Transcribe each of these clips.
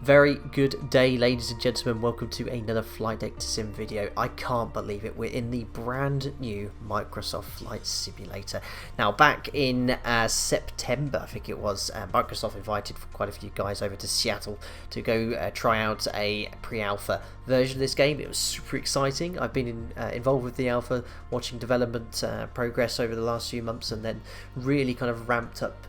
Very good day, ladies and gentlemen. Welcome to another Flight Deck to Sim video. I can't believe it. We're in the brand new Microsoft Flight Simulator. Now, back in September, I think it was, Microsoft invited quite a few guys over to Seattle to go try out a pre-alpha version of this game. It was super exciting. I've been involved with the alpha, watching development progress over the last few months, and then really kind of ramped up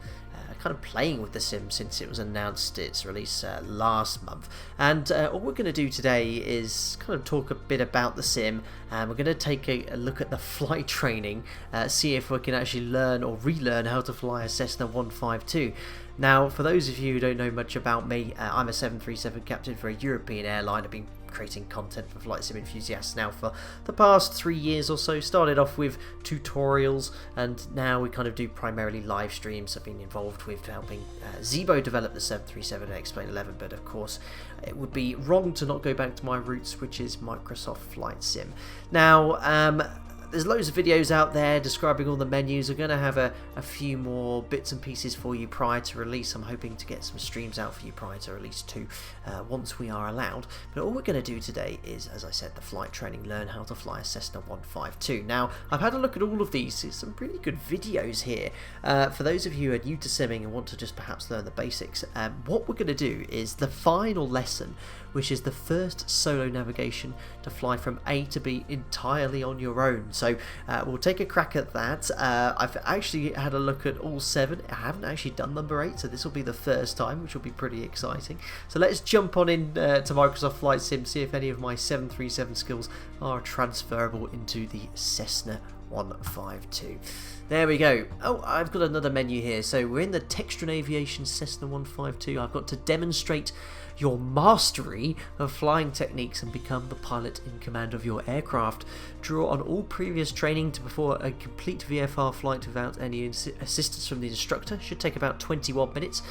kind of playing with the sim since it was announced its release last month. And all we're going to do today is kind of talk a bit about the sim, and we're going to take a look at the flight training, see if we can actually learn or relearn how to fly a Cessna 152. Now, for those of you who don't know much about me, I'm a 737 captain for a European airline. I've been creating content for flight sim enthusiasts now for the past 3 years or so. Started off with tutorials, and now we kind of do primarily live streams. I've been involved with helping Zebo develop the 737 and Explain 11, but of course it would be wrong to not go back to my roots, which is Microsoft Flight Sim. Now, there's loads of videos out there describing all the menus. We're going to have a few more bits and pieces for you prior to release. I'm hoping to get some streams out for you prior to release too, once we are allowed. But all we're going to do today is, as I said, the flight training, learn how to fly a Cessna 152. Now, I've had a look at all of these. There's some pretty good videos here. For those of you who are new to simming and want to just perhaps learn the basics, what we're going to do is the final lesson, which is the first solo navigation to fly from A to B entirely on your own. So we'll take a crack at that. I've actually had a look at all 7. I haven't actually done number 8, so this will be the first time, which will be pretty exciting. So let's jump on in to Microsoft Flight Sim, see if any of my 737 skills are transferable into the Cessna 152. There we go. Oh, I've got another menu here. So we're in the Textron Aviation Cessna 152. I've got to demonstrate your mastery of flying techniques and become the pilot in command of your aircraft. Draw on all previous training to perform a complete VFR flight without any assistance from the instructor. Should take about 21 minutes.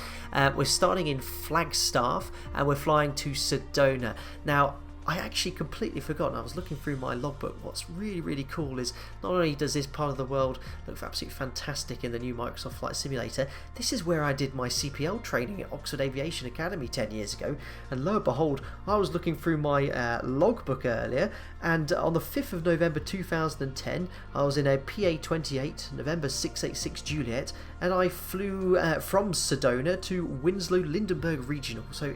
We're starting in Flagstaff and we're flying to Sedona. Now, I actually completely forgot. I was looking through my logbook. What's really cool is not only does this part of the world look absolutely fantastic in the new Microsoft Flight Simulator, this is where I did my CPL training at Oxford Aviation Academy 10 years ago. And lo and behold, I was looking through my logbook earlier, and on the 5th of November 2010, I was in a PA-28, November 686 Juliet, and I flew from Sedona to Winslow Lindenberg Regional. So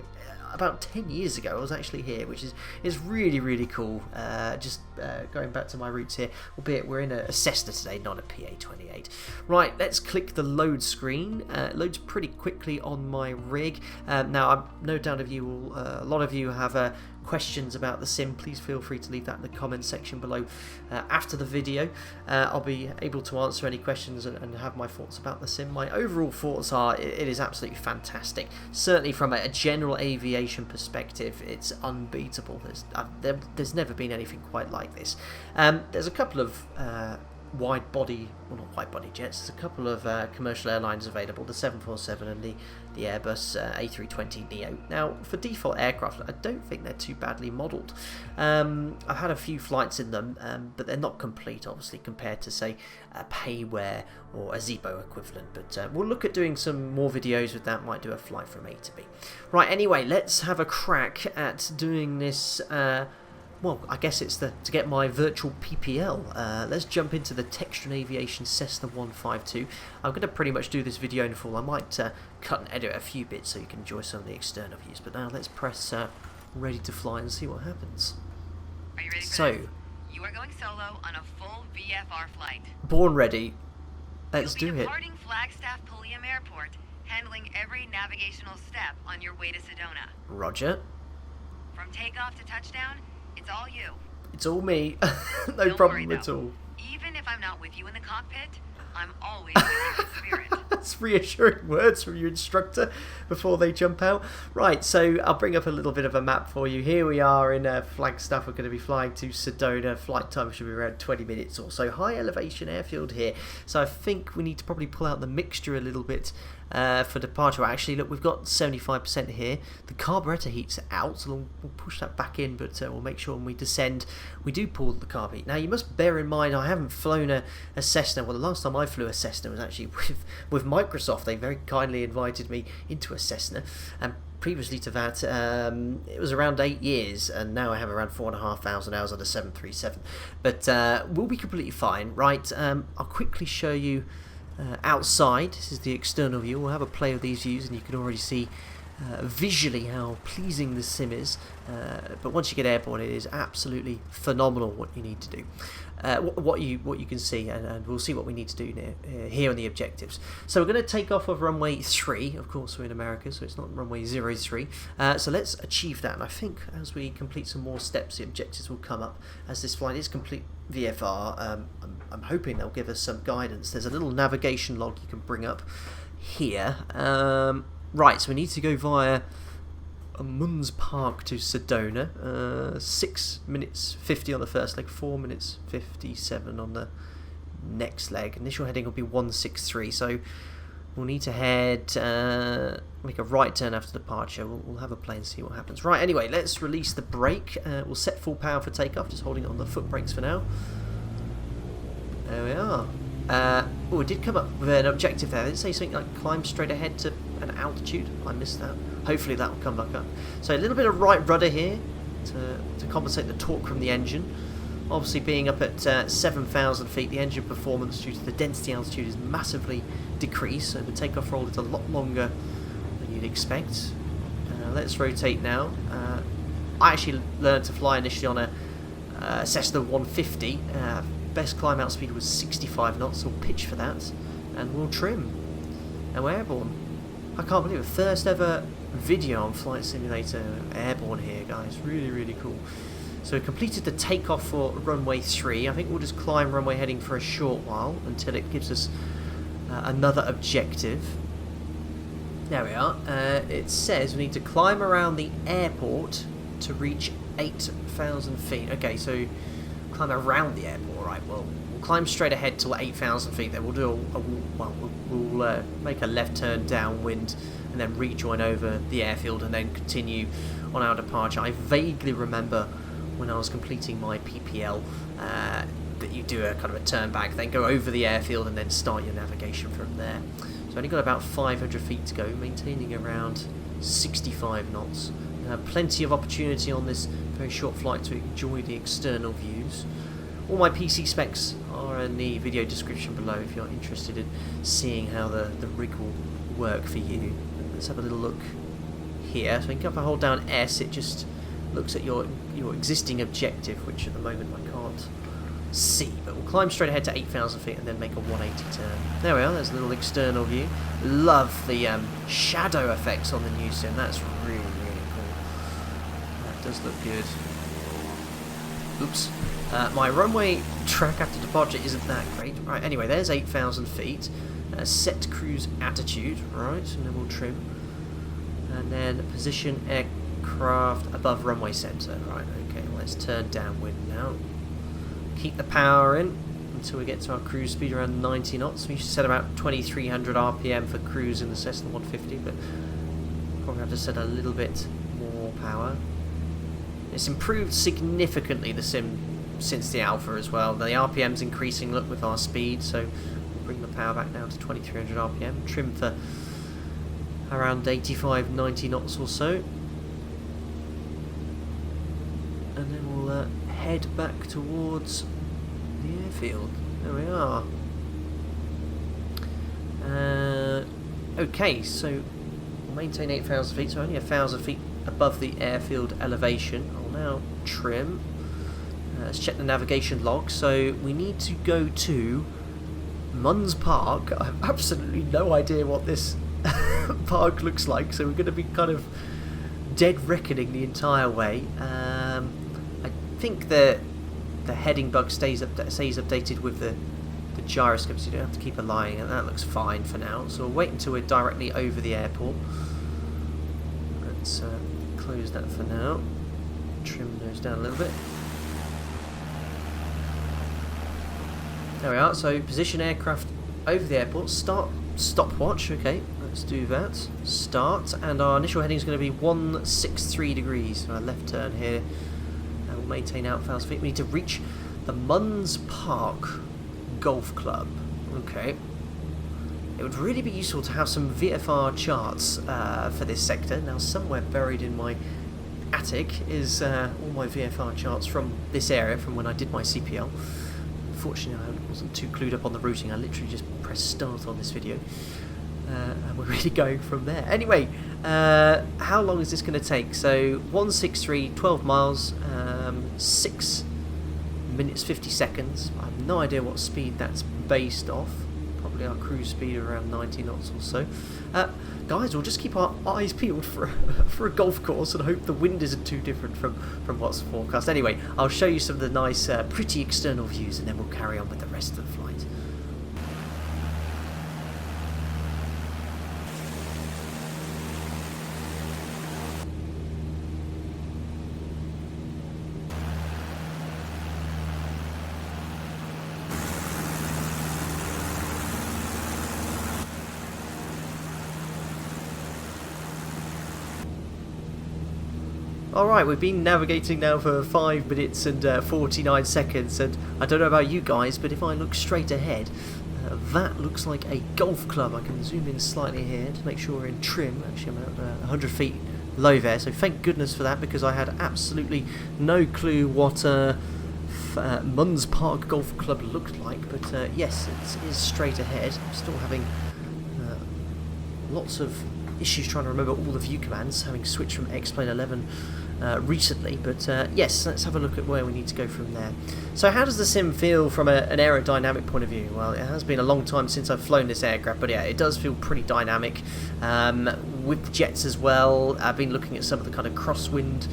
about 10 years ago I was actually here, which is really cool. Just going back to my roots here, albeit we're in a Cessna today, not a PA-28. Right, let's click the load screen. It loads pretty quickly on my rig. Now, I'm no doubt of you, a lot of you have questions about the sim. Please feel free to leave that in the comment section below after the video. I'll be able to answer any questions and have my thoughts about the sim. My overall thoughts are it is absolutely fantastic. Certainly from a general aviation perspective, it's unbeatable. There's never been anything quite like this. There's a couple of wide body, well, not wide body jets, there's a couple of commercial airlines available, the 747 and the Airbus A320neo. Now, for default aircraft, I don't think they're too badly modelled. I've had a few flights in them, but they're not complete, obviously, compared to, say, a Payware or a Zebo equivalent. But we'll look at doing some more videos with that, might do a flight from A to B. Right, anyway, let's have a crack at doing this. Well, I guess it's to get my virtual PPL. Let's jump into the Textron Aviation Cessna 152. I'm going to pretty much do this video in full. I might cut and edit a few bits so you can enjoy some of the external views. But now let's press ready to fly and see what happens. Are you ready for this? You are going solo on a full VFR flight. Born ready. Let's do it. You'll be departing Flagstaff Pulliam Airport, handling every navigational step on your way to Sedona. Roger. From takeoff to touchdown, it's all you. It's all me. No Don't problem worry, at all. Even if I'm not with you in the cockpit, I'm always with you in spirit. That's reassuring words from your instructor before they jump out. Right, so I'll bring up a little bit of a map for you. Here we are in Flagstaff. We're going to be flying to Sedona. Flight time should be around 20 minutes or so. High elevation airfield here. So I think we need to probably pull out the mixture a little bit for departure. Actually, look, we've got 75% here. The carburetor heat's out, so we'll push that back in, but we'll make sure when we descend we do pull the carb heat. Now you must bear in mind I haven't flown a Cessna. Well, the last time I flew a Cessna was actually with Microsoft. They very kindly invited me into a Cessna, and previously to that it was around 8 years, and now I have around 4,500 hours on a 737. But we'll be completely fine, right? I'll quickly show you outside. This is the external view. We'll have a play with these views, and you can already see visually how pleasing the sim is. But once you get airborne, it is absolutely phenomenal what you need to do. What you can see, and we'll see what we need to do here on the objectives. So we're going to take off of runway 3. Of course, we're in America, so it's not runway 03. So let's achieve that, and I think as we complete some more steps, the objectives will come up. As this flight is complete VFR, I'm hoping they'll give us some guidance. There's a little navigation log you can bring up here. Right, so we need to go via Munns Park to Sedona. 6 minutes 50 on the first leg, 4 minutes 57 on the next leg. Initial heading will be 163, so we'll need to head, make a right turn after departure. We'll have a play and see what happens. Right, anyway, let's release the brake. We'll set full power for takeoff, just holding it on the foot brakes for now. There we are. Oh, it did come up with an objective there. Did it say something like climb straight ahead to an altitude? I missed that. Hopefully that will come back up. So a little bit of right rudder here to compensate the torque from the engine. Obviously being up at 7,000 feet, the engine performance due to the density altitude is massively decreased, so the takeoff roll is a lot longer than you'd expect. Let's rotate now. I actually learned to fly initially on a Cessna 150. Best climb out speed was 65 knots, so we'll pitch for that, and we'll trim. And we're airborne. I can't believe it. First ever video on Flight Simulator airborne here, guys. Really, really cool. So we completed the takeoff for runway 3. I think we'll just climb runway heading for a short while until it gives us another objective. There we are. It says we need to climb around the airport to reach 8,000 feet. Okay, so climb around the airport. Right, well, we'll climb straight ahead till 8,000 feet. Then we'll do we'll make a left turn downwind and then rejoin over the airfield and then continue on our departure. I vaguely remember when I was completing my PPL that you do a kind of a turn back, then go over the airfield and then start your navigation from there. So only got about 500 feet to go, maintaining around 65 knots. Plenty of opportunity on this very short flight to enjoy the external views. All my PC specs are in the video description below if you're interested in seeing how the rig will work for you. Let's have a little look here. So if I hold down S, it just looks at your existing objective, which at the moment I can't see. But we'll climb straight ahead to 8,000 feet and then make a 180 turn. There we are, there's a little external view. Love the shadow effects on the new sim. That's really, really cool. That does look good. Oops. My runway track after departure isn't that great. Right, anyway, there's 8,000 feet. Set cruise attitude, right, and then we'll trim. And then position aircraft above runway center. Right, okay, let's turn downwind now. Keep the power in until we get to our cruise speed around 90 knots. We should set about 2,300 RPM for cruise in the Cessna 150, but probably have to set a little bit more power. It's improved significantly, the sim, since the alpha as well. The RPM's increasing, look, with our speed, so we'll bring the power back down to 2,300 RPM. Trim for around 85, 90 knots or so. And then we'll head back towards the airfield. There we are. Okay, so we'll maintain 8,000 feet, so only 1,000 feet above the airfield elevation. I'll now trim. Let's check the navigation log. So we need to go to Munns Park. I have absolutely no idea what this park looks like, so we're going to be kind of dead reckoning the entire way. I think the heading bug stays updated with the gyroscope, so you don't have to keep a line, and that looks fine for now. So we'll wait until we're directly over the airport. Let's close that for now. Trim those down a little bit. There we are. So position aircraft over the airport. Start stopwatch. Okay, let's do that. Start, and our initial heading is going to be 163 degrees. So our left turn here. And we'll maintain outfast feet. We need to reach the Munns Park Golf Club. Okay. It would really be useful to have some VFR charts for this sector. Now, somewhere buried in my attic is all my VFR charts from this area, from when I did my CPL. Fortunately, I wasn't too clued up on the routing. I literally just pressed start on this video. And we're really going from there. Anyway, how long is this going to take? So 163, 12 miles, 6 minutes 50 seconds. I have no idea what speed that's based off. Probably our cruise speed around 90 knots or so. Guys, we'll just keep our eyes peeled for a golf course and hope the wind isn't too different from what's forecast. Anyway, I'll show you some of the nice, pretty external views, and then we'll carry on with the rest of the flight. Alright, we've been navigating now for 5 minutes and 49 seconds, and I don't know about you guys, but if I look straight ahead, that looks like a golf club. I can zoom in slightly here to make sure we're in trim. Actually, I'm at 100 feet low there, so thank goodness for that, because I had absolutely no clue what Munns Park Golf Club looked like. But yes, it is straight ahead. I'm still having lots of issues trying to remember all the view commands, having switched from X-Plane 11 recently, but yes, let's have a look at where we need to go from there. So how does the sim feel from an aerodynamic point of view? Well, it has been a long time since I've flown this aircraft, but yeah, it does feel pretty dynamic. With the jets as well, I've been looking at some of the kind of crosswind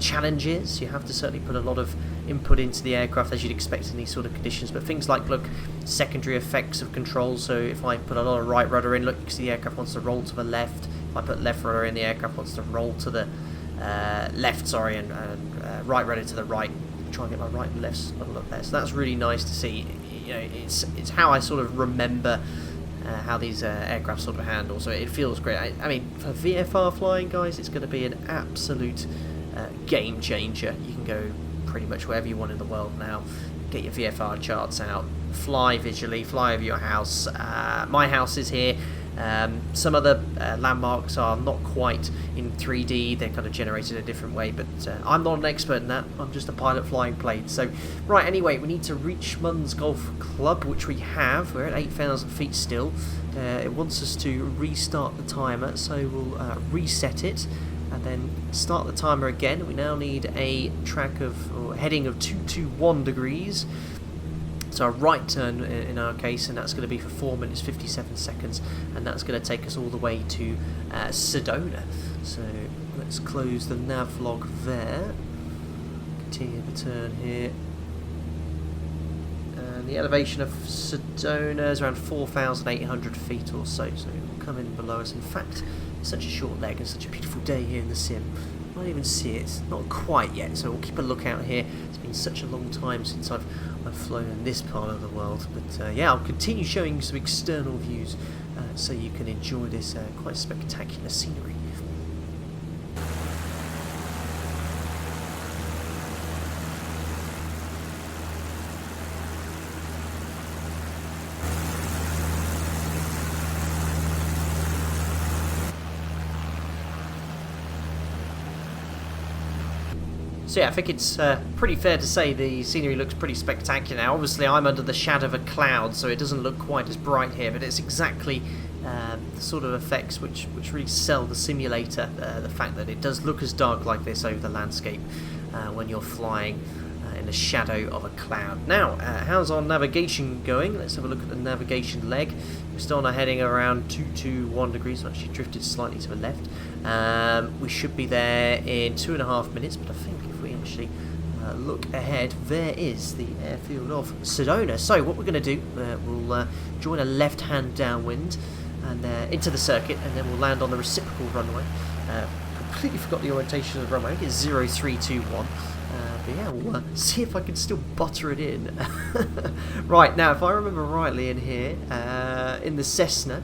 challenges. You have to certainly put a lot of input into the aircraft, as you'd expect in these sort of conditions, but things like, look, secondary effects of control. So if I put a lot of right rudder in, look, you see the aircraft wants to roll to the left. If I put left rudder in, the aircraft wants to roll to the left, sorry, and right rudder to the right. Try and get my right and left a look there. So that's really nice to see. You know, it's how I sort of remember how these aircraft sort of handle. So it feels great. I mean, for VFR flying, guys, it's going to be an absolute game changer. You can go pretty much wherever you want in the world now. Get your VFR charts out, fly visually, fly over your house. My house is here. Some other landmarks are not quite in 3D, they're kind of generated a different way, but I'm not an expert in that, I'm just a pilot flying planes. So, right, anyway, we need to reach Munns Golf Club, which we have. We're at 8,000 feet still. It wants us to restart the timer, so we'll reset it and then start the timer again. We now need a track of, or heading of 221 degrees. So a right turn in our case, and that's going to be for 4 minutes 57 seconds, and that's going to take us all the way to Sedona. So let's close the nav log there. Continue the turn here. And the elevation of Sedona is around 4,800 feet or so, so it will come in below us. In fact, it's such a short leg and such a beautiful day here in the sim. I don't even see it, not quite yet, so we'll keep a lookout here. It's been such a long time since I've flown in this part of the world, but yeah, I'll continue showing some external views so you can enjoy this quite spectacular scenery. So yeah, I think it's pretty fair to say the scenery looks pretty spectacular now. Obviously I'm under the shadow of a cloud, so it doesn't look quite as bright here, but it's exactly the sort of effects which really sell the simulator, the fact that it does look as dark like this over the landscape when you're flying in the shadow of a cloud. Now, how's our navigation going? Let's have a look at the navigation leg. We're still on a heading around 221 degrees, so actually drifted slightly to the left. We should be there in 2.5 minutes, but I think if we actually look ahead, there is the airfield of Sedona. So what we're going to do, we'll join a left-hand downwind and into the circuit, and then we'll land on the reciprocal runway. Completely forgot the orientation of the runway. I think it's 0321. But yeah, we'll see if I can still butter it in. Right, now if I remember rightly in here, in the Cessna,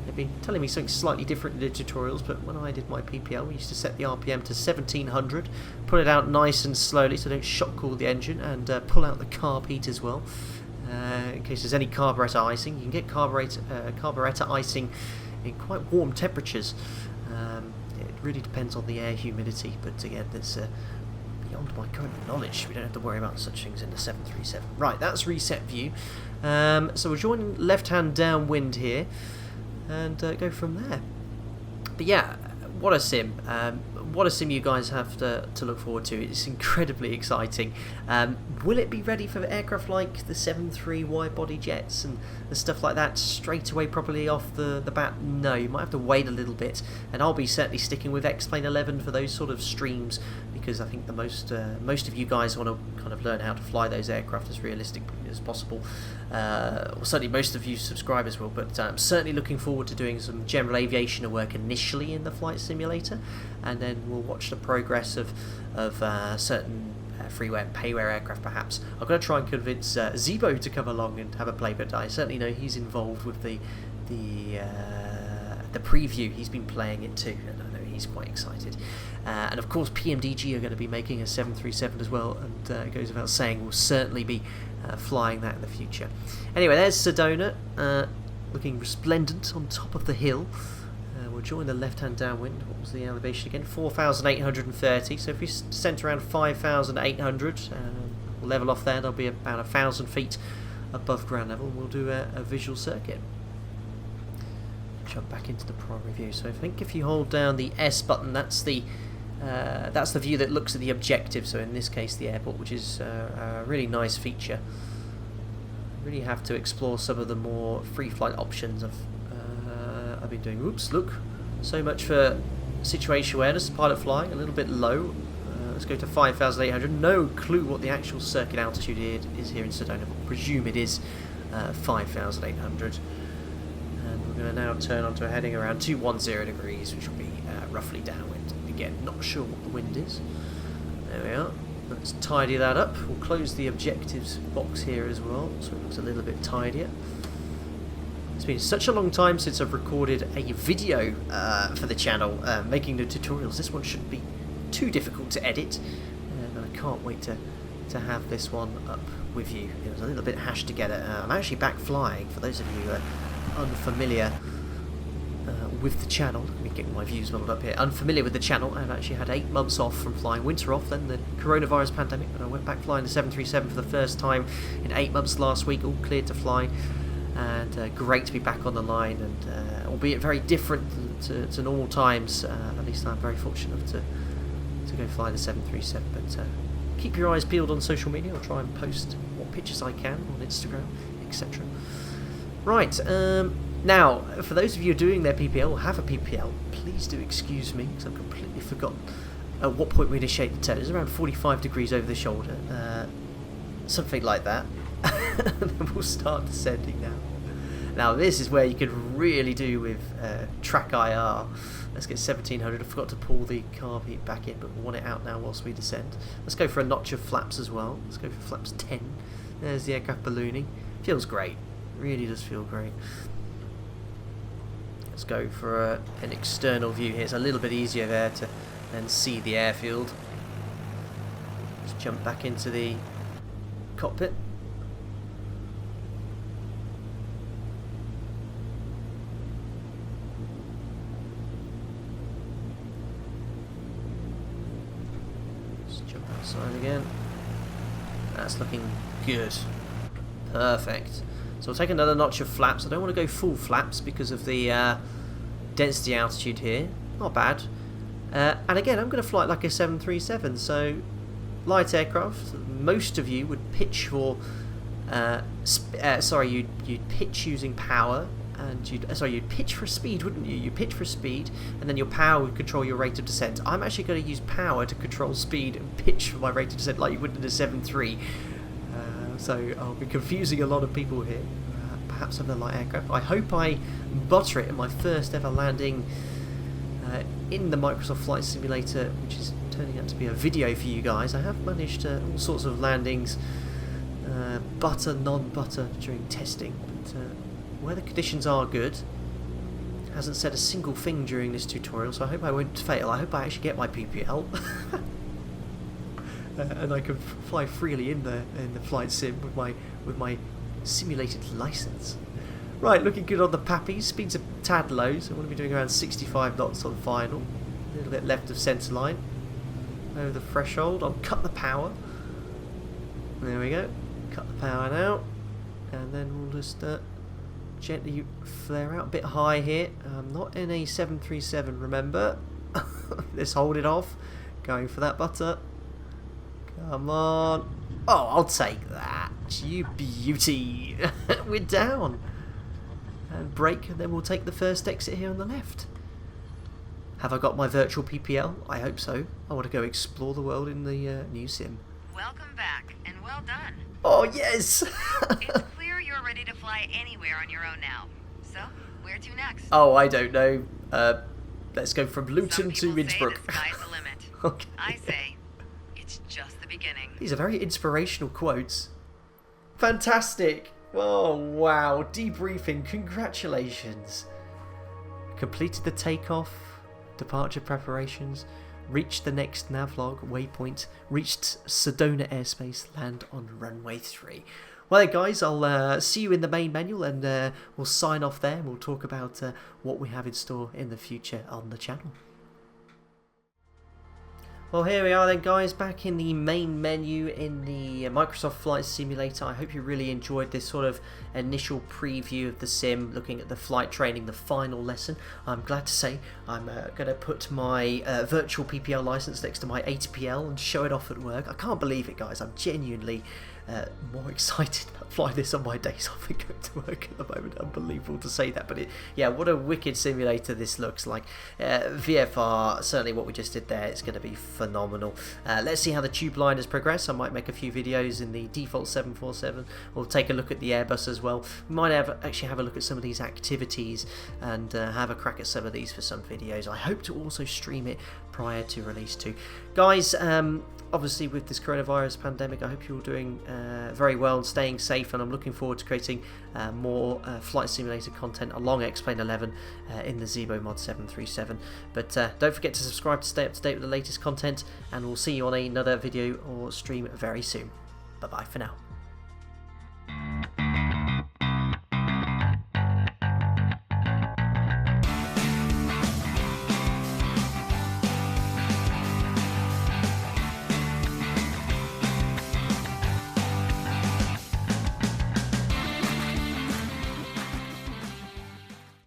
They've been telling me something slightly different in the tutorials, but when I did my PPL, we used to set the RPM to 1700, put it out nice and slowly so don't shock cool the engine, and pull out the carb heat as well, in case there's any carburetor icing. You can get carburetor icing in quite warm temperatures. It really depends on the air humidity, but again, that's beyond my current knowledge. We don't have to worry about such things in the 737. Right, that's reset view. So we're joining left-hand downwind here, and go from there. But yeah, what a sim. What a sim you guys have to look forward to. It's incredibly exciting. Will it be ready for aircraft like the 7.3 wide-body jets and stuff like that straight away properly off the bat? No, you might have to wait a little bit, and I'll be certainly sticking with X-Plane 11 for those sort of streams, because I think the most of you guys want to kind of learn how to fly those aircraft as realistically as possible. Well, certainly most of you subscribers will, but I'm certainly looking forward to doing some general aviation work initially in the flight simulator, and then we'll watch the progress of certain freeware and payware aircraft perhaps. I'm going to try and convince Zebo to come along and have a play, but I certainly know he's involved with the preview. He's been playing it too, and I know he's quite excited. And of course PMDG are going to be making a 737 as well, and it goes without saying we'll certainly be flying that in the future. Anyway, there's Sedona, looking resplendent on top of the hill. We'll join the left-hand downwind. What was the elevation again? 4,830. So if we descend around 5,800, we'll level off there. There'll be about 1,000 feet above ground level. We'll do a visual circuit. Jump back into the primary view. So I think if you hold down the S button, that's the view that looks at the objective. So in this case, the airport, which is a really nice feature. Really have to explore some of the more free flight options I've been doing. Oops, look. So much for situation awareness. Pilot flying a little bit low. Let's go to 5,800. No clue what the actual circuit altitude is here in Sedona, but presume it is 5,800. And we're going to now turn onto a heading around 210 degrees, which will be roughly downwind. Again, not sure what the wind is. There we are. Let's tidy that up. We'll close the objectives box here as well, so it looks a little bit tidier. It's been such a long time since I've recorded a video for the channel, making the tutorials. This one shouldn't be too difficult to edit, and I can't wait to have this one up with you. It was a little bit hashed together. I'm actually back flying, for those of you who are unfamiliar with the channel. Let me get my views modeled up here. Unfamiliar with the channel, I've actually had 8 months off from flying, winter off, then the coronavirus pandemic, and I went back flying the 737 for the first time in 8 months last week, all cleared to fly. And great to be back on the line, and albeit very different to normal times, at least I'm very fortunate to go fly the 737. But keep your eyes peeled on social media. I'll try and post what pictures I can on Instagram, etc. Right, now for those of you doing their PPL or have a PPL, please do excuse me because I've completely forgotten at what point we initiate the turn. It's around 45 degrees over the shoulder, something like that. And then we'll start descending now. Now this is where you could really do with track IR. Let's get 1700. I forgot to pull the carb heat back in, but we want it out now whilst we descend. Let's go for a notch of flaps as well. Let's go for flaps 10. There's the aircraft ballooning. Feels great. Really does feel great. Let's go for an external view here. It's a little bit easier there to then see the airfield. Let's jump back into the cockpit. Outside again. That's looking good. Perfect. So we'll take another notch of flaps. I don't want to go full flaps because of the density altitude here. Not bad. And again, I'm going to fly it like a 737. So light aircraft. Most of you would pitch for. You'd pitch using power. And you'd pitch for speed, wouldn't you? You pitch for speed, and then your power would control your rate of descent. I'm actually going to use power to control speed and pitch for my rate of descent like you would in a 7.3. So I'll be confusing a lot of people here, perhaps on the light aircraft. I hope I butter it in my first ever landing in the Microsoft Flight Simulator, which is turning out to be a video for you guys. I have managed all sorts of landings, butter, non-butter during testing, but where the conditions are good, Hasn't said a single thing during this tutorial, so I hope I won't fail. I hope I actually get my PPL. And I can fly freely in the flight sim with my simulated license. Right, looking good on the pappies. Speed's a tad low, so I want to be doing around 65 knots on final. A little bit left of centre line. Over the threshold. I'll cut the power. There we go. Cut the power now. And then we'll just gently flare out. A bit high here. I'm not in a 737, remember. Let's hold it off. Going for that butter. Come on. Oh, I'll take that. You beauty. We're down. And brake, and then we'll take the first exit here on the left. Have I got my virtual PPL? I hope so. I want to go explore the world in the new sim. Welcome back, and well done. Oh, yes! It's clear you're ready to fly anywhere on your own now. So, where to next? Oh, I don't know. Let's go from Luton to Some people say Innsbruck. the sky's the limit. Okay. I say, it's just the beginning. These are very inspirational quotes. Fantastic! Oh, wow. Debriefing. Congratulations. Completed the takeoff. Departure preparations. Reached the next navlog waypoint. Reached Sedona airspace. Land on runway 3. Well then, guys, I'll see you in the main menu, and we'll sign off there. And we'll talk about what we have in store in the future on the channel. Well, here we are then, guys, back in the main menu in the Microsoft Flight Simulator. I hope you really enjoyed this sort of initial preview of the sim, looking at the flight training, the final lesson. I'm glad to say I'm going to put my virtual PPL license next to my ATPL and show it off at work. I can't believe it, guys. I'm genuinely more excited about flying this on my days off and going to work at the moment. Unbelievable to say that, but yeah, what a wicked simulator this looks like. VFR, certainly what we just did there, it's going to be phenomenal. Let's see how the tube liners progress. I might make a few videos in the default 747. We'll take a look at the Airbus as well. We might actually have a look at some of these activities and have a crack at some of these for some videos. I hope to also stream it prior to release too. Guys, obviously with this coronavirus pandemic, I hope you're all doing very well and staying safe, and I'm looking forward to creating more flight simulator content along X-Plane 11 in the Zebo Mod 737. But don't forget to subscribe to stay up to date with the latest content, and we'll see you on another video or stream very soon. Bye bye for now.